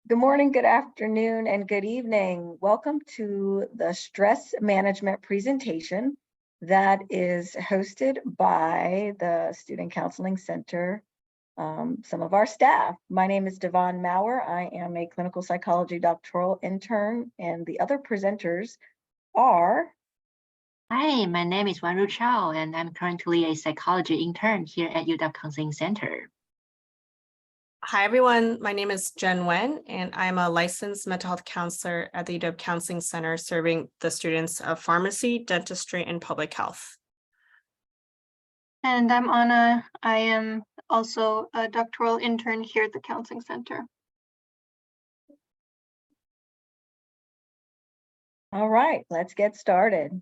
Good morning, good afternoon, and good evening. Welcome to the stress management presentation that is hosted by the Student Counseling Center, some of our staff. My name is Devon Maurer. I am a clinical psychology doctoral intern, and the other presenters are. Hi, my name is Wanru Chao, and I'm currently a psychology intern here at UW Counseling Center. Hi, everyone. My name is Jen Wen, and I'm a licensed mental health counselor at the UW Counseling Center, serving the students of pharmacy, dentistry, and public health. And I'm Anna. I am also a doctoral intern here at the Counseling Center. All right, let's get started.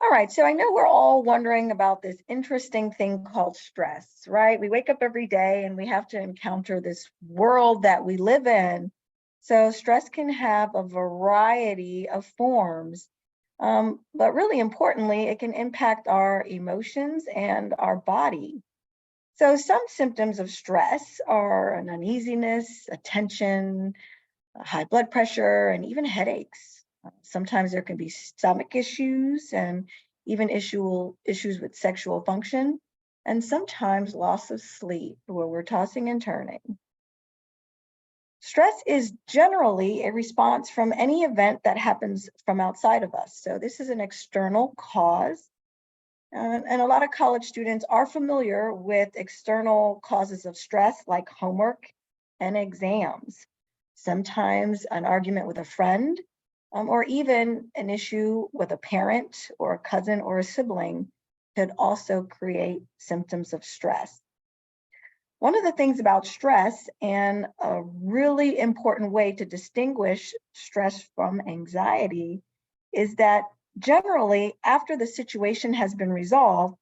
All right, so I know we're all wondering about this interesting thing called stress, right? We wake up every day and we have to encounter this world that we live in. So stress can have a variety of forms, but really importantly, it can impact our emotions and our body. So some symptoms of stress are an uneasiness, a tension, high blood pressure, and even headaches. Sometimes there can be stomach issues and even issues with sexual function, and sometimes loss of sleep where we're tossing and turning. Stress is generally a response from any event that happens from outside of us. So this is an external cause. And a lot of college students are familiar with external causes of stress like homework and exams. Sometimes an argument with a friend, or even an issue with a parent or a cousin or a sibling could also create symptoms of stress. One of the things about stress, and a really important way to distinguish stress from anxiety, is that generally after the situation has been resolved,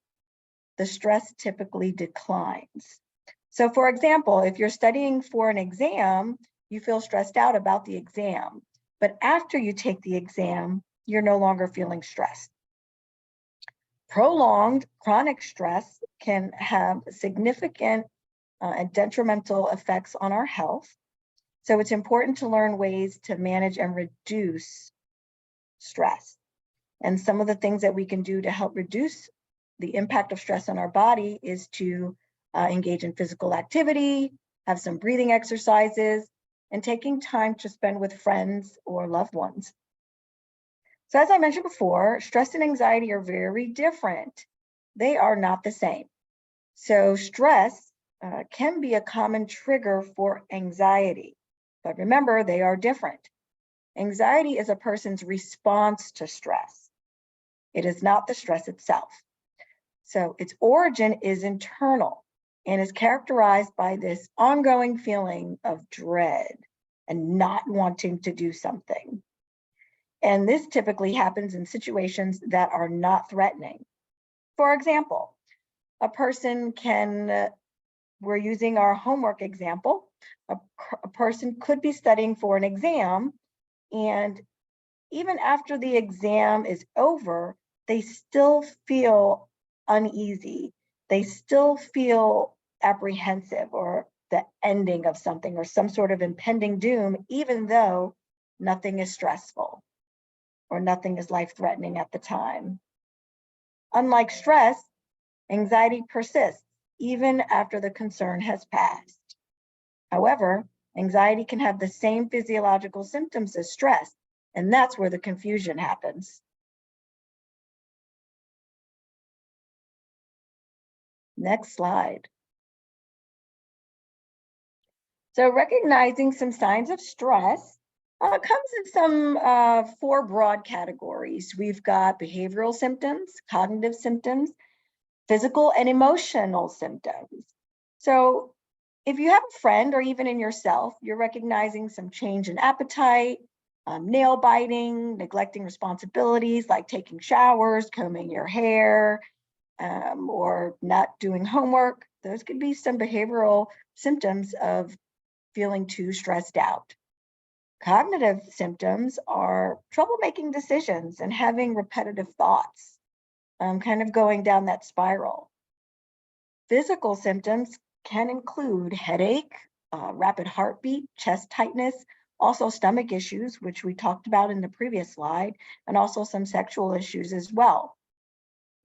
the stress typically declines. So for example, if you're studying for an exam, you feel stressed out about the exam. But after you take the exam, you're no longer feeling stressed. Prolonged chronic stress can have significant and detrimental effects on our health. So it's important to learn ways to manage and reduce stress. And some of the things that we can do to help reduce the impact of stress on our body is to engage in physical activity, have some breathing exercises, and taking time to spend with friends or loved ones. So as I mentioned before, stress and anxiety are very different. They are not the same. So stress can be a common trigger for anxiety, but remember, they are different. Anxiety is a person's response to stress. It is not the stress itself. So its origin is internal and is characterized by this ongoing feeling of dread and not wanting to do something. And this typically happens in situations that are not threatening. For example, a person can, we're using our homework example, a person could be studying for an exam, and even after the exam is over, they still feel uneasy. They still feel apprehensive or the ending of something or some sort of impending doom, even though nothing is stressful or nothing is life-threatening at the time. Unlike stress, anxiety persists even after the concern has passed. However, anxiety can have the same physiological symptoms as stress, and that's where the confusion happens. Next slide. So recognizing some signs of stress comes in some 4 broad categories. We've got behavioral symptoms, cognitive symptoms, physical and emotional symptoms. So if you have a friend or even in yourself, you're recognizing some change in appetite, nail biting, neglecting responsibilities like taking showers, combing your hair, or not doing homework, those could be some behavioral symptoms of feeling too stressed out. Cognitive symptoms are trouble making decisions and having repetitive thoughts, kind of going down that spiral. Physical symptoms can include headache, rapid heartbeat, chest tightness, also stomach issues, which we talked about in the previous slide, and also some sexual issues as well.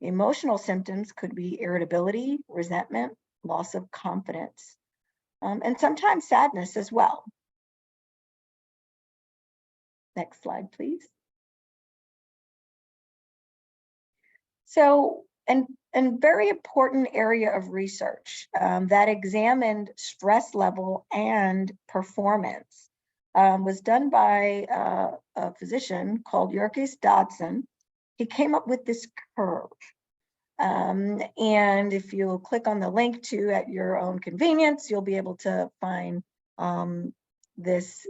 Emotional symptoms could be irritability, resentment, loss of confidence, and sometimes sadness as well. Next slide, please. So, and very important area of research that examined stress level and performance was done by a physician called Yerkes Dodson. He came up with this curve. And if you click on the link to at your own convenience, you'll be able to find this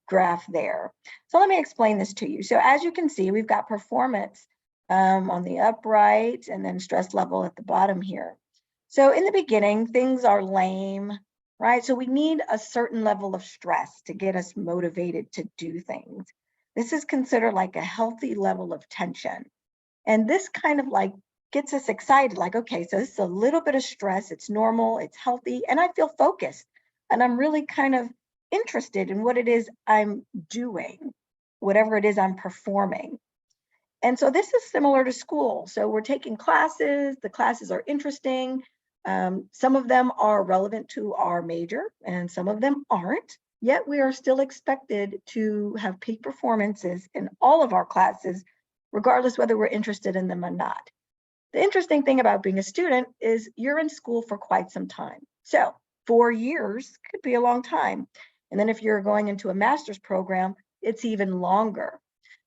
graph there. So let me explain this to you. So as you can see, we've got performance on the upright and then stress level at the bottom here. So in the beginning, things are lame, right? So we need a certain level of stress to get us motivated to do things. This is considered like a healthy level of tension. And this kind of like gets us excited, like, okay, so this is a little bit of stress, it's normal, it's healthy, and I feel focused. And I'm really kind of interested in what it is I'm doing, whatever it is I'm performing. And so this is similar to school. So we're taking classes, the classes are interesting. Some of them are relevant to our major and some of them aren't, yet we are still expected to have peak performances in all of our classes, regardless whether we're interested in them or not. The interesting thing about being a student is you're in school for quite some time. So 4 years could be a long time. And then if you're going into a master's program, it's even longer.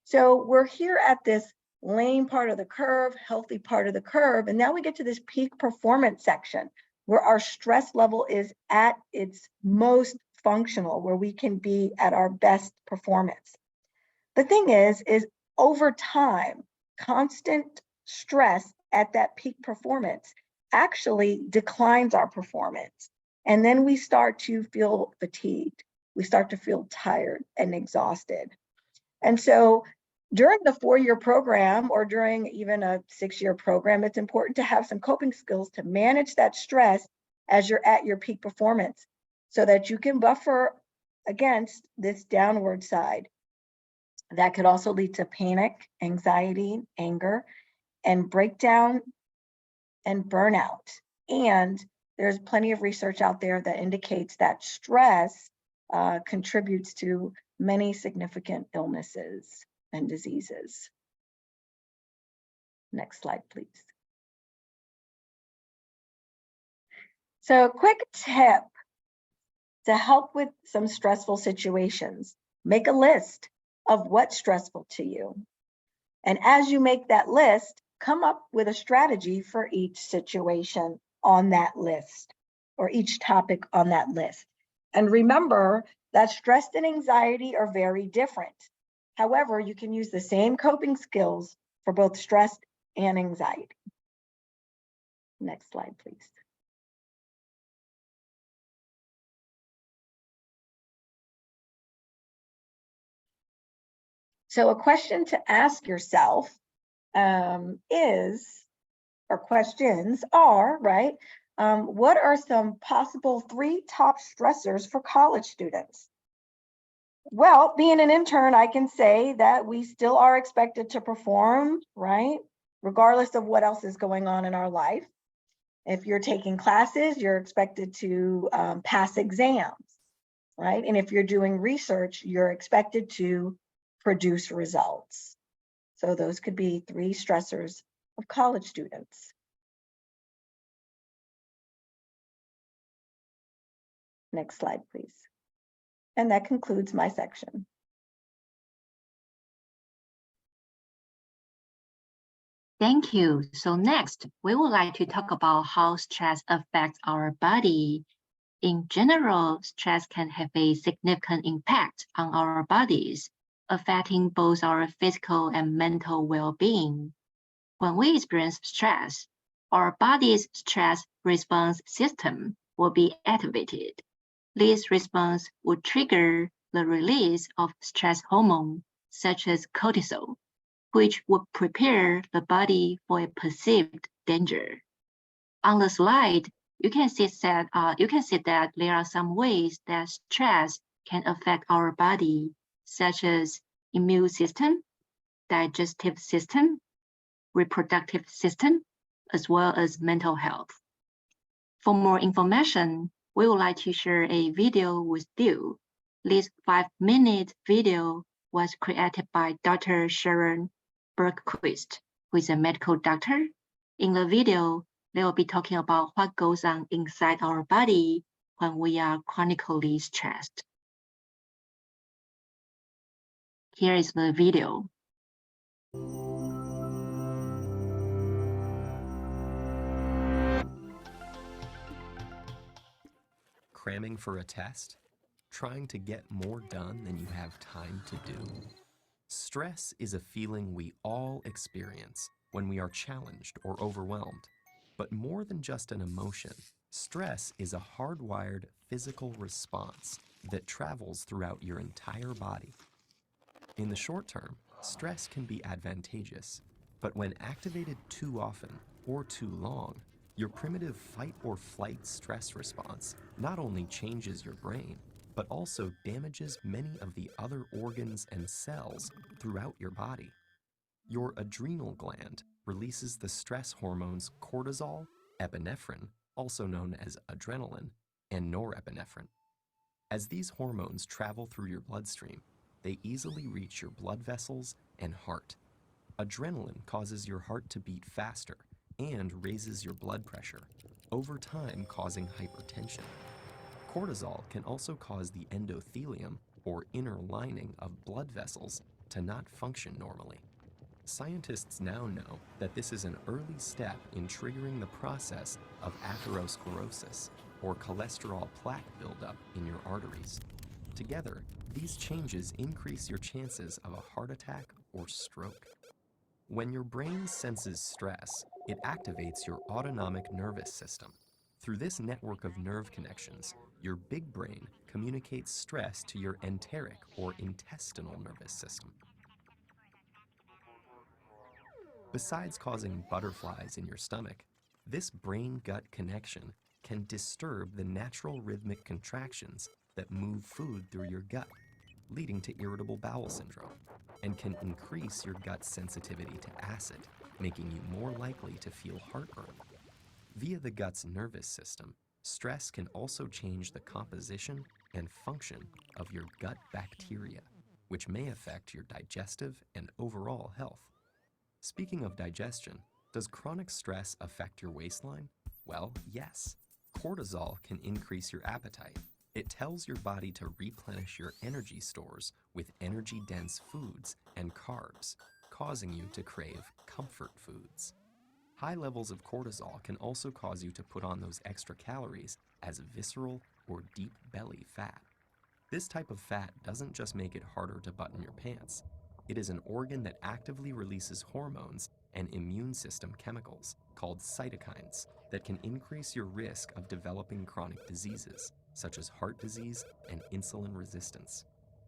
So we're here at this lame part of the curve, healthy part of the curve. And now we get to this peak performance section where our stress level is at its most functional, where we can be at our best performance. The thing is over time, constant stress at that peak performance actually declines our performance. And then we start to feel fatigued. We start to feel tired and exhausted. And so during the 4-year program or during even a 6-year program, it's important to have some coping skills to manage that stress as you're at your peak performance so that you can buffer against this downward side. That could also lead to panic, anxiety, anger, and breakdown and burnout. And there's plenty of research out there that indicates that stress contributes to many significant illnesses and diseases. Next slide, please. So a quick tip to help with some stressful situations. Make a list of what's stressful to you. And as you make that list, come up with a strategy for each situation on that list or each topic on that list. And remember that stress and anxiety are very different. However, you can use the same coping skills for both stress and anxiety. Next slide, please. So a question to ask yourself questions are, right? What are some possible 3 top stressors for college students? Well, being an intern, I can say that we still are expected to perform, right? Regardless of what else is going on in our life. If you're taking classes, you're expected to pass exams, right? And if you're doing research, you're expected to produce results. So those could be 3 stressors of college students. Next slide, please. And that concludes my section. Thank you. So next, we would like to talk about how stress affects our body. In general, stress can have a significant impact on our bodies, affecting both our physical and mental well-being. When we experience stress, our body's stress response system will be activated. This response would trigger the release of stress hormone, such as cortisol, which would prepare the body for a perceived danger. On the slide, you can see that there are some ways that stress can affect our body, such as immune system, digestive system, reproductive system, as well as mental health. For more information, we would like to share a video with you. This 5-minute video was created by Dr. Sharon Bergquist, who is a medical doctor. In the video, they will be talking about what goes on inside our body when we are chronically stressed. Here is the video. Cramming for a test? Trying to get more done than you have time to do? Stress is a feeling we all experience when we are challenged or overwhelmed. But more than just an emotion, stress is a hardwired physical response that travels throughout your entire body. In the short term, stress can be advantageous, but when activated too often or too long, your primitive fight or flight stress response not only changes your brain, but also damages many of the other organs and cells throughout your body. Your adrenal gland releases the stress hormones cortisol, epinephrine, also known as adrenaline, and norepinephrine. As these hormones travel through your bloodstream, they easily reach your blood vessels and heart. Adrenaline causes your heart to beat faster and raises your blood pressure, over time causing hypertension. Cortisol can also cause the endothelium, or inner lining of blood vessels, to not function normally. Scientists now know that this is an early step in triggering the process of atherosclerosis, or cholesterol plaque buildup in your arteries. Together, these changes increase your chances of a heart attack or stroke. When your brain senses stress, it activates your autonomic nervous system. Through this network of nerve connections, your big brain communicates stress to your enteric or intestinal nervous system. Besides causing butterflies in your stomach, this brain-gut connection can disturb the natural rhythmic contractions that move food through your gut, leading to irritable bowel syndrome, and can increase your gut's sensitivity to acid, making you more likely to feel heartburn. Via the gut's nervous system, stress can also change the composition and function of your gut bacteria, which may affect your digestive and overall health. Speaking of digestion, does chronic stress affect your waistline? Well, yes. Cortisol can increase your appetite. It tells your body to replenish your energy stores with energy-dense foods and carbs, causing you to crave comfort foods. High levels of cortisol can also cause you to put on those extra calories as visceral or deep belly fat. This type of fat doesn't just make it harder to button your pants. It is an organ that actively releases hormones and immune system chemicals called cytokines that can increase your risk of developing chronic diseases, such as heart disease and insulin resistance.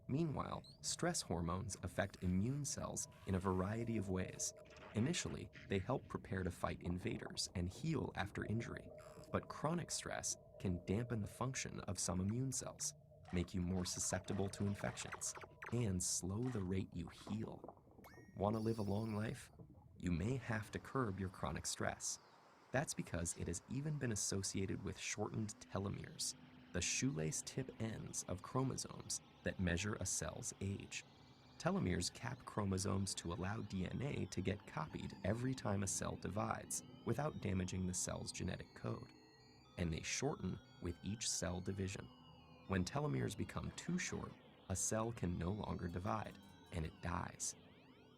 Meanwhile, stress hormones affect immune cells in a variety of ways. Initially, they help prepare to fight invaders and heal after injury, but chronic stress can dampen the function of some immune cells, make you more susceptible to infections, and slow the rate you heal. Want to live a long life? You may have to curb your chronic stress. That's because it has even been associated with shortened telomeres, the shoelace tip ends of chromosomes that measure a cell's age. Telomeres cap chromosomes to allow DNA to get copied every time a cell divides without damaging the cell's genetic code. And they shorten with each cell division. When telomeres become too short, a cell can no longer divide, and it dies.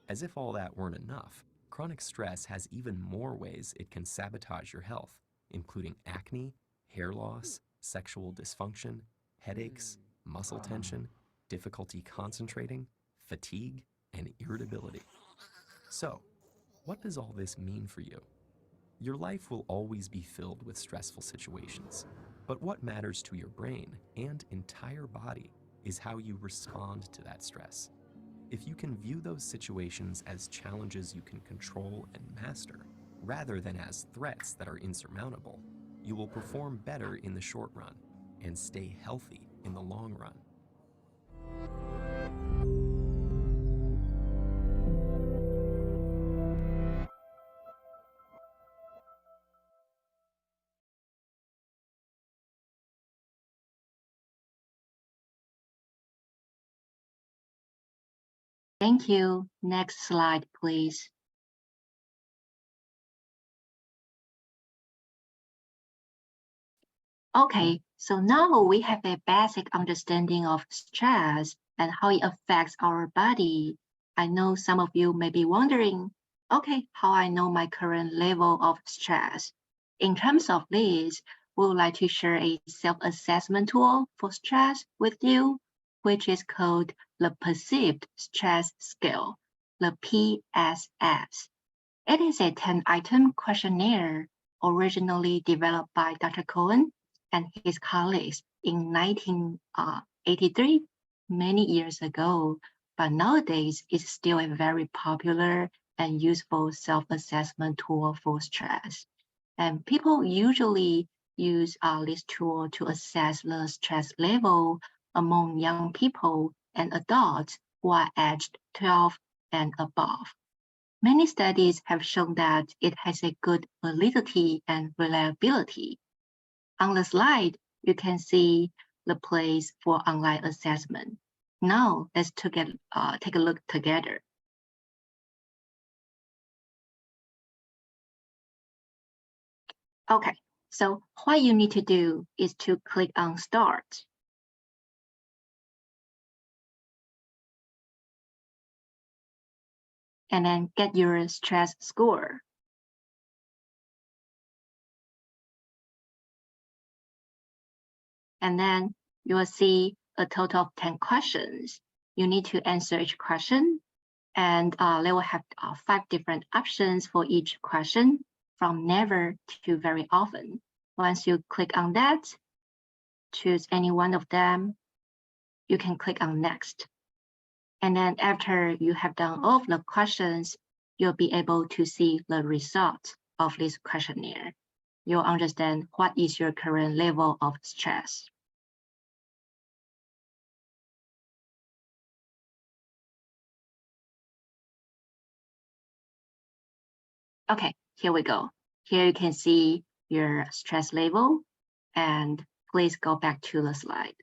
As if all that weren't enough, chronic stress has even more ways it can sabotage your health, including acne, hair loss, sexual dysfunction, headaches, muscle tension, difficulty concentrating, fatigue, and irritability. So, what does all this mean for you? Your life will always be filled with stressful situations, but what matters to your brain and entire body is how you respond to that stress. If you can view those situations as challenges you can control and master, rather than as threats that are insurmountable, you will perform better in the short run and stay healthy in the long run. Thank you. Next slide, please. Okay, so now we have a basic understanding of stress and how it affects our body. I know some of you may be wondering, okay, how I know my current level of stress. In terms of this, we would like to share a self-assessment tool for stress with you, which is called the Perceived Stress Scale, the PSS. It is a 10-item questionnaire originally developed by Dr. Cohen and his colleagues in 1983, many years ago, but nowadays it's still a very popular and useful self-assessment tool for stress. And people usually use this tool to assess the stress level among young people and adults who are aged 12 and above. Many studies have shown that it has a good validity and reliability. On the slide, you can see the place for online assessment. Now, let's take a look together. Okay, so what you need to do is to click on Start. And then get your stress score. And then you will see a total of 10 questions. You need to answer each question, and they will have 5 different options for each question, from never to very often. Once you click on that, choose any one of them, you can click on Next. And then after you have done all of the questions, you'll be able to see the result of this questionnaire. You'll understand what is your current level of stress. Okay, here we go. Here you can see your stress level, and please go back to the slide.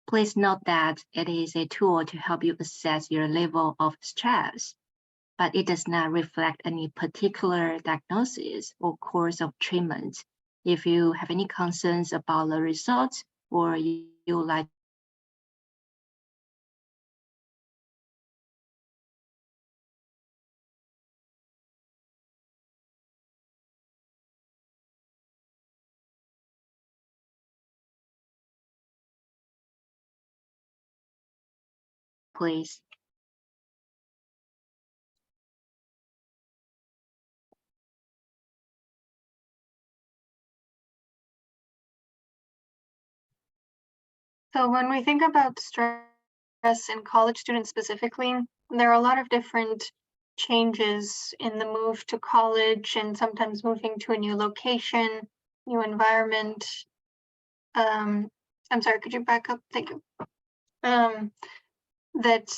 Please note that it is a tool to help you assess your level of stress, but it does not reflect any particular diagnosis or course of treatment. If you have any concerns about the results, or you like please. So when we think about stress in college students specifically, there are a lot of different changes in the move to college and sometimes moving to a new location, new environment. I'm sorry, could you back up? Thank you. That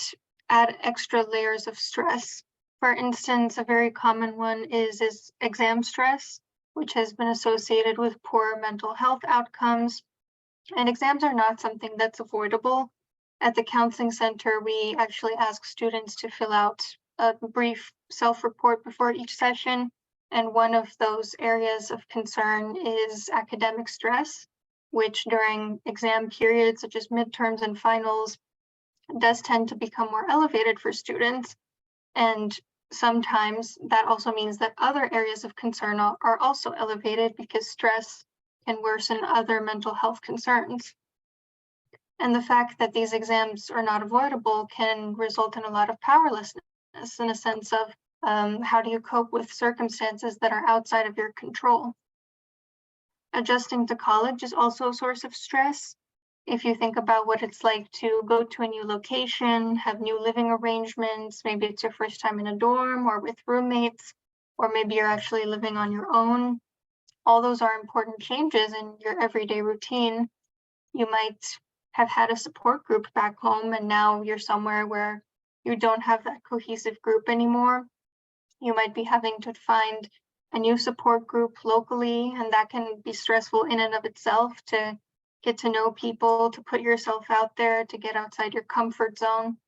add extra layers of stress. For instance, a very common one is exam stress, which has been associated with poor mental health outcomes. And exams are not something that's avoidable. At the counseling center, we actually ask students to fill out a brief self-report before each session. And one of those areas of concern is academic stress, which during exam periods such as midterms and finals does tend to become more elevated for students. And sometimes that also means that other areas of concern are also elevated because stress can worsen other mental health concerns. And the fact that these exams are not avoidable can result in a lot of powerlessness, in a sense of how do you cope with circumstances that are outside of your control. Adjusting to college is also a source of stress. If you think about what it's like to go to a new location, have new living arrangements, maybe it's your first time in a dorm or with roommates, or maybe you're actually living on your own. All those are important changes in your everyday routine. You might have had a support group back home, and now you're somewhere where you don't have that cohesive group anymore. You might be having to find a new support group locally, and that can be stressful in and of itself, to get to know people, to put yourself out there, to get outside your comfort zone.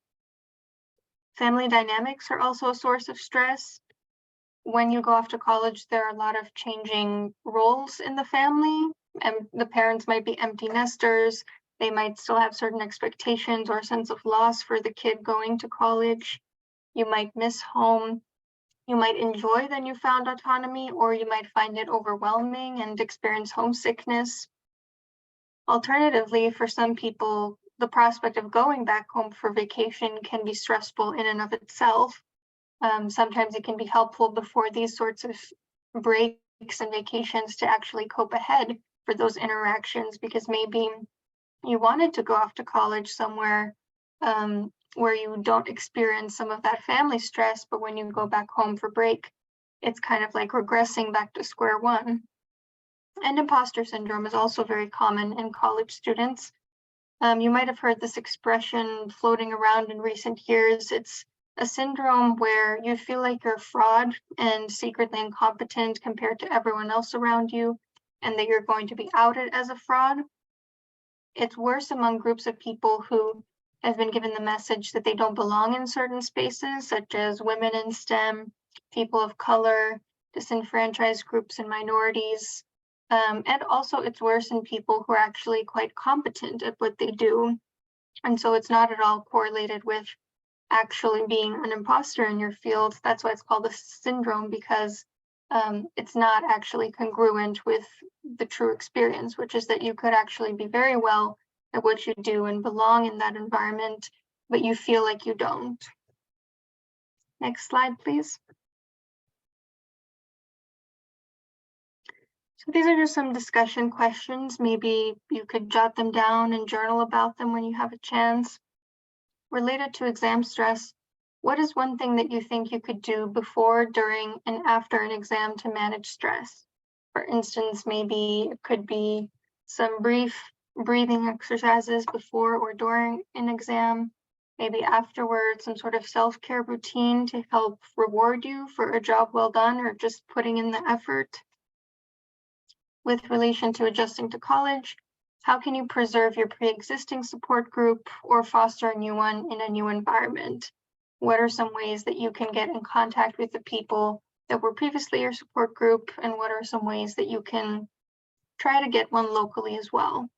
Family dynamics are also a source of stress. When you go off to college, there are a lot of changing roles in the family, and the parents might be empty nesters. They might still have certain expectations or a sense of loss for the kid going to college. You might miss home. You might enjoy the newfound autonomy, or you might find it overwhelming and experience homesickness. Alternatively, for some people, the prospect of going back home for vacation can be stressful in and of itself. Sometimes it can be helpful before these sorts of breaks and vacations to actually cope ahead for those interactions, because maybe you wanted to go off to college somewhere where you don't experience some of that family stress, but when you go back home for break, it's kind of like regressing back to square one. And imposter syndrome is also very common in college students. You might have heard this expression floating around in recent years. It's a syndrome where you feel like you're a fraud and secretly incompetent compared to everyone else around you, and that you're going to be outed as a fraud. It's worse among groups of people who have been given the message that they don't belong in certain spaces, such as women in STEM, people of color, disenfranchised groups and minorities. And also it's worse in people who are actually quite competent at what they do. And so it's not at all correlated with actually being an imposter in your field. That's why it's called a syndrome, because it's not actually congruent with the true experience, which is that you could actually be very well at what you do and belong in that environment, but you feel like you don't. Next slide, please. So these are just some discussion questions. Maybe you could jot them down and journal about them when you have a chance. Related to exam stress, what is one thing that you think you could do before, during, and after an exam to manage stress? For instance, maybe it could be some brief breathing exercises before or during an exam, maybe afterwards, some sort of self-care routine to help reward you for a job well done or just putting in the effort. With relation to adjusting to college, how can you preserve your pre-existing support group or foster a new one in a new environment? What are some ways that you can get in contact with the people that were previously your support group, and what are some ways that you can try to get one locally as well?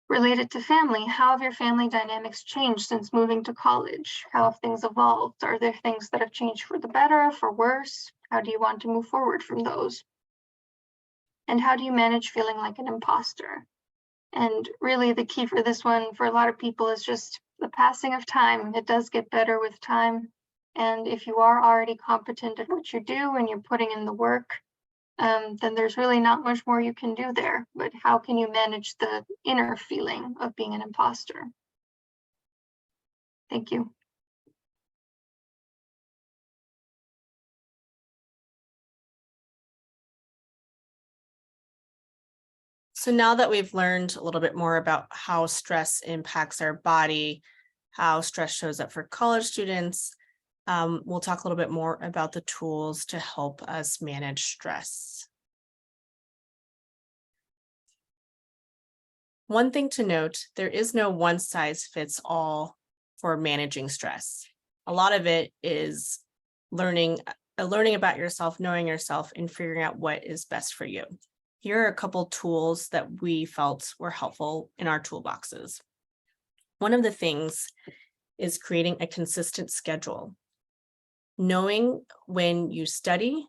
Related to family, how have your family dynamics changed since moving to college? How have things evolved? Are there things that have changed for the better, for worse? How do you want to move forward from those? And how do you manage feeling like an imposter? And really the key for this one for a lot of people is just the passing of time. It does get better with time. And if you are already competent at what you do and you're putting in the work, then there's really not much more you can do there. But how can you manage the inner feeling of being an imposter? Thank you. So now that we've learned a little bit more about how stress impacts our body, how stress shows up for college students, we'll talk a little bit more about the tools to help us manage stress. One thing to note, there is no one size fits all for managing stress. A lot of it is learning about yourself, knowing yourself, and figuring out what is best for you. Here are a couple tools that we felt were helpful in our toolboxes. One of the things is creating a consistent schedule. Knowing when you study,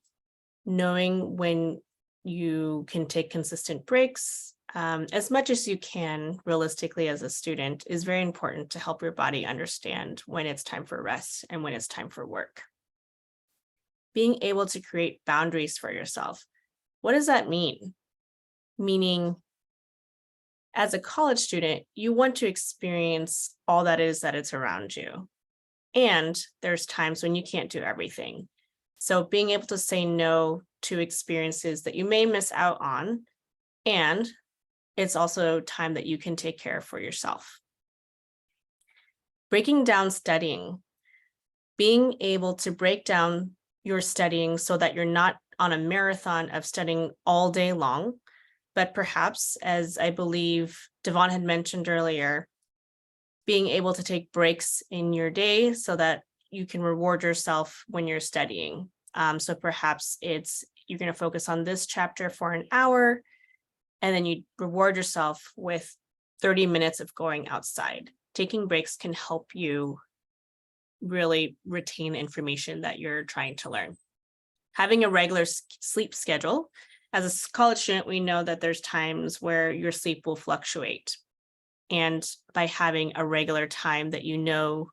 knowing when you can take consistent breaks, as much as you can realistically as a student, is very important to help your body understand when it's time for rest and when it's time for work. Being able to create boundaries for yourself. What does that mean? Meaning, as a college student, you want to experience all that is that it's around you. And there's times when you can't do everything. So being able to say no to experiences that you may miss out on, and it's also time that you can take care for yourself. Breaking down studying, being able to break down your studying so that you're not on a marathon of studying all day long, but perhaps, as I believe Devon had mentioned earlier, being able to take breaks in your day so that you can reward yourself when you're studying. So perhaps it's you're going to focus on this chapter for an hour, and then you reward yourself with 30 minutes of going outside. Taking breaks can help you really retain information that you're trying to learn. Having a regular sleep schedule. As a college student, we know that there's times where your sleep will fluctuate. And by having a regular time that you know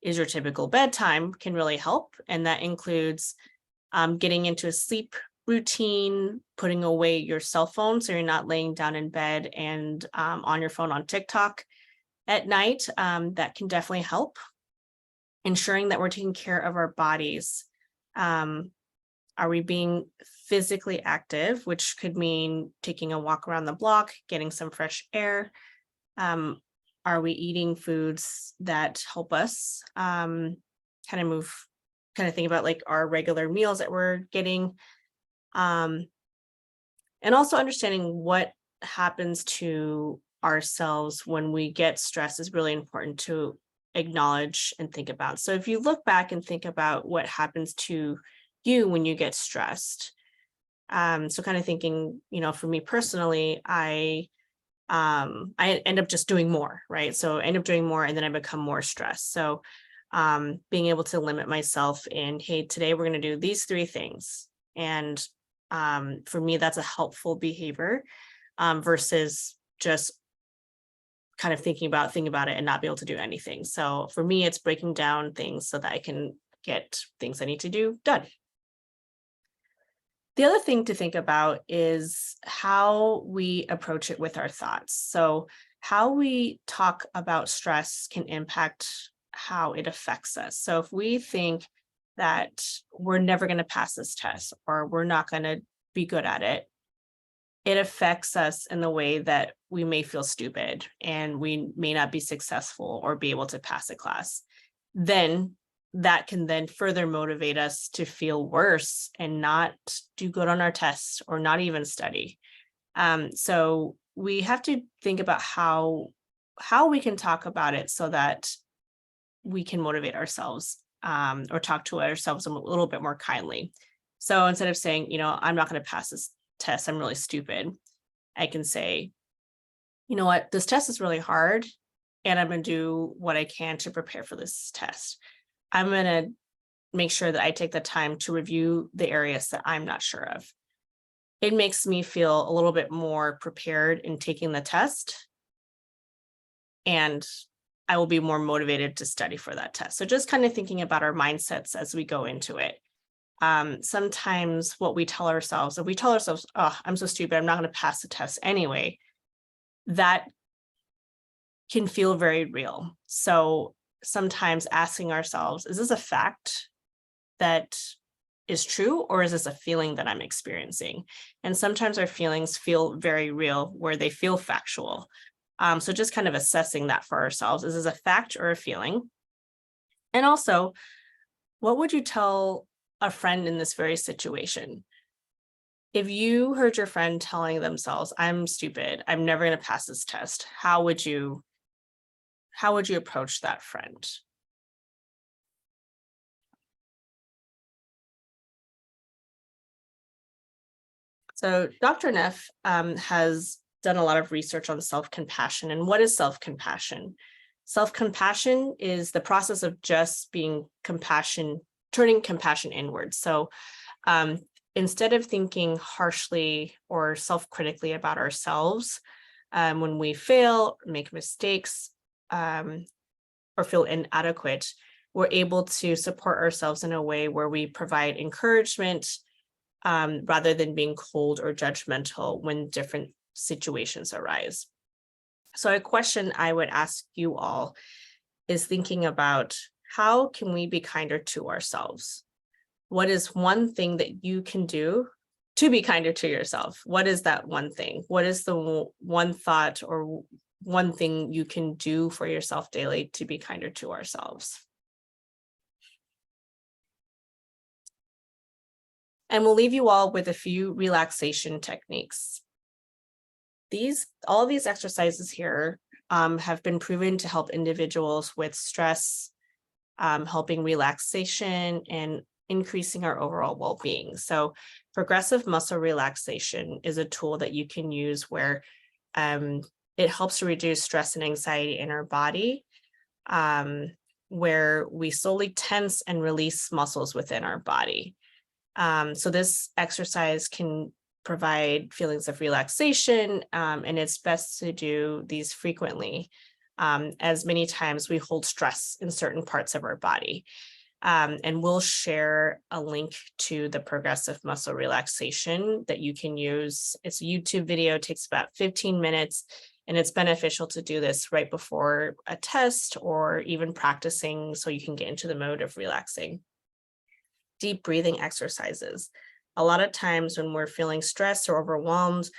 is your typical bedtime can really help. And that includes getting into a sleep routine, putting away your cell phone so you're not laying down in bed and on your phone on TikTok at night. That can definitely help. Ensuring that we're taking care of our bodies. Are we being physically active, which could mean taking a walk around the block, getting some fresh air? Are we eating foods that help us kind of think about like our regular meals that we're getting? And also understanding what happens to ourselves when we get stressed is really important to acknowledge and think about. So if you look back and think about what happens to you when you get stressed, so kind of thinking, for me personally, I end up just doing more, right? So I end up doing more and then I become more stressed. So being able to limit myself in, hey, today we're going to do these 3 things. And for me, that's a helpful behavior versus just kind of thinking about it and not be able to do anything. So for me, it's breaking down things so that I can get things I need to do done. The other thing to think about is how we approach it with our thoughts. So how we talk about stress can impact how it affects us. So if we think that we're never going to pass this test or we're not going to be good at it, it affects us in the way that we may feel stupid and we may not be successful or be able to pass a class. Then that can then further motivate us to feel worse and not do good on our tests or not even study. So we have to think about how we can talk about it so that we can motivate ourselves or talk to ourselves a little bit more kindly. So instead of saying, I'm not going to pass this test, I'm really stupid, I can say, you know what, this test is really hard and I'm going to do what I can to prepare for this test. I'm going to make sure that I take the time to review the areas that I'm not sure of. It makes me feel a little bit more prepared in taking the test, and I will be more motivated to study for that test. So just kind of thinking about our mindsets as we go into it. Sometimes what we tell ourselves, if we tell ourselves, oh, I'm so stupid, I'm not going to pass the test anyway, that can feel very real. So sometimes asking ourselves, is this a fact that is true, or is this a feeling that I'm experiencing? And sometimes our feelings feel very real, where they feel factual. So just kind of assessing that for ourselves. Is this a fact or a feeling? And also, what would you tell a friend in this very situation? If you heard your friend telling themselves, I'm stupid, I'm never going to pass this test, how would you approach that friend? So Dr. Neff has done a lot of research on self-compassion. And what is self-compassion? Self-compassion is the process of just being turning compassion inward. So instead of thinking harshly or self-critically about ourselves, when we fail, make mistakes, or feel inadequate, we're able to support ourselves in a way where we provide encouragement rather than being cold or judgmental when different situations arise. So a question I would ask you all is thinking about, how can we be kinder to ourselves? what is one thing that you can do to be kinder to yourself? What is that one thing? What is the one thought or one thing you can do for yourself daily to be kinder to ourselves? And we'll leave you all with a few relaxation techniques. All of these exercises here have been proven to help individuals with stress, helping relaxation and increasing our overall well-being. So progressive muscle relaxation is a tool that you can use where it helps to reduce stress and anxiety in our body, where we slowly tense and release muscles within our body. So this exercise can provide feelings of relaxation, and it's best to do these frequently, as many times we hold stress in certain parts of our body. And we'll share a link to the progressive muscle relaxation that you can use. It's a YouTube video, takes about 15 minutes, and it's beneficial to do this right before a test or even practicing so you can get into the mode of relaxing. Deep breathing exercises. A lot of times when we're feeling stressed or overwhelmed,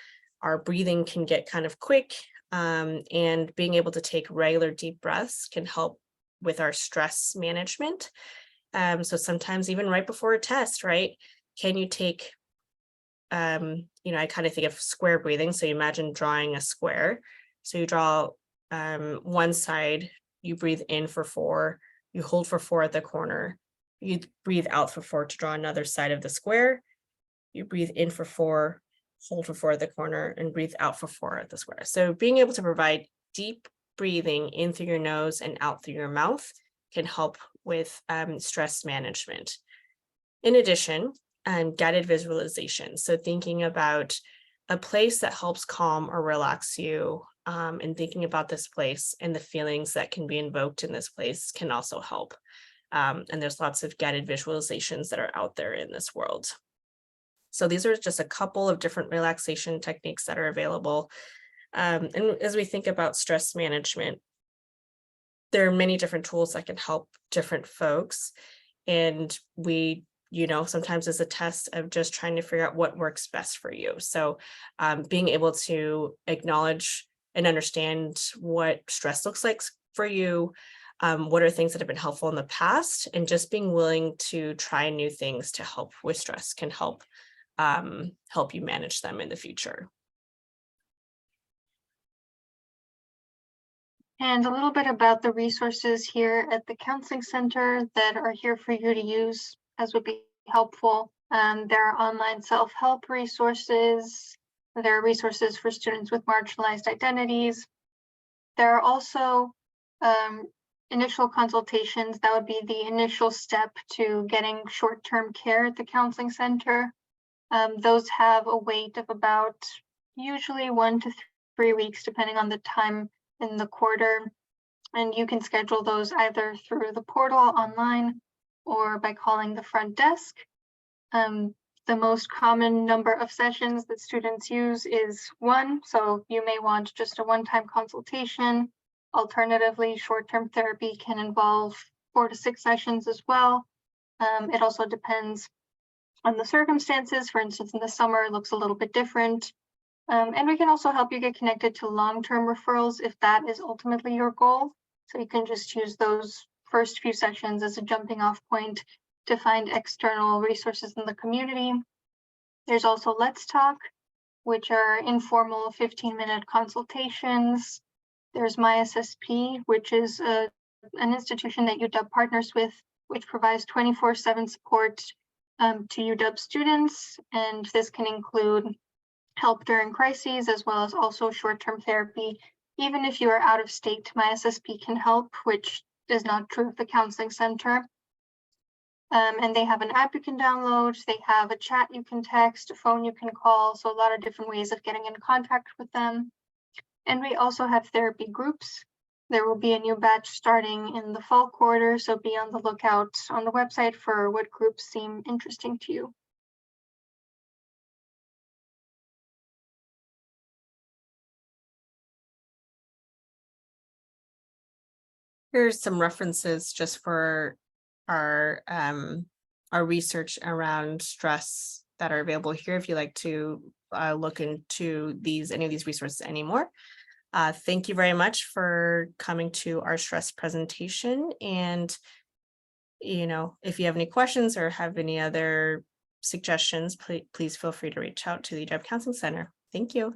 our breathing can get kind of quick, and being able to take regular deep breaths can help with our stress management. So sometimes even right before a test, right? Can you take, I kind of think of square breathing. So you imagine drawing a square. So you draw one side, you breathe in for 4, you hold for 4 at the corner, you breathe out for 4 to draw another side of the square, you breathe in for 4, hold for 4 at the corner, and breathe out for 4 at the square. So being able to provide deep breathing in through your nose and out through your mouth can help with stress management. In addition, guided visualization. So thinking about a place that helps calm or relax you, and thinking about this place and the feelings that can be invoked in this place can also help. And there's lots of guided visualizations that are out there in this world. So these are just a couple of different relaxation techniques that are available. And as we think about stress management, there are many different tools that can help different folks. And we, sometimes it's a test of just trying to figure out what works best for you. So being able to acknowledge and understand what stress looks like for you, what are things that have been helpful in the past, and just being willing to try new things to help with stress can help you manage them in the future. And a little bit about the resources here at the Counseling Center that are here for you to use, as would be helpful. There are online self-help resources. There are resources for students with marginalized identities. There are also initial consultations. That would be the initial step to getting short-term care at the Counseling Center. Those have a wait of about usually 1 to 3 weeks, depending on the time in the quarter. And you can schedule those either through the portal online or by calling the front desk. The most common number of sessions that students use is 1. So you may want just a one-time consultation. Alternatively, short-term therapy can involve 4 to 6 sessions as well. It also depends on the circumstances. For instance, in the summer, it looks a little bit different. And we can also help you get connected to long-term referrals if that is ultimately your goal. So you can just use those first few sessions as a jumping off point to find external resources in the community. There's also Let's Talk, which are informal 15-minute consultations. There's MySSP, which is an institution that UW partners with, which provides 24/7 support to UW students. And this can include help during crises, as well as also short-term therapy. Even if you are out of state, MySSP can help, which is not true of the Counseling Center. And they have an app you can download. They have a chat you can text, a phone you can call. So a lot of different ways of getting in contact with them. And we also have therapy groups. There will be a new batch starting in the fall quarter, so be on the lookout on the website for what groups seem interesting to you. Here's some references just for our our research around stress that are available here if you like to look into any of these resources anymore. Thank you very much for coming to our stress presentation. And, if you have any questions or have any other suggestions, please feel free to reach out to the UW Counseling Center. Thank you.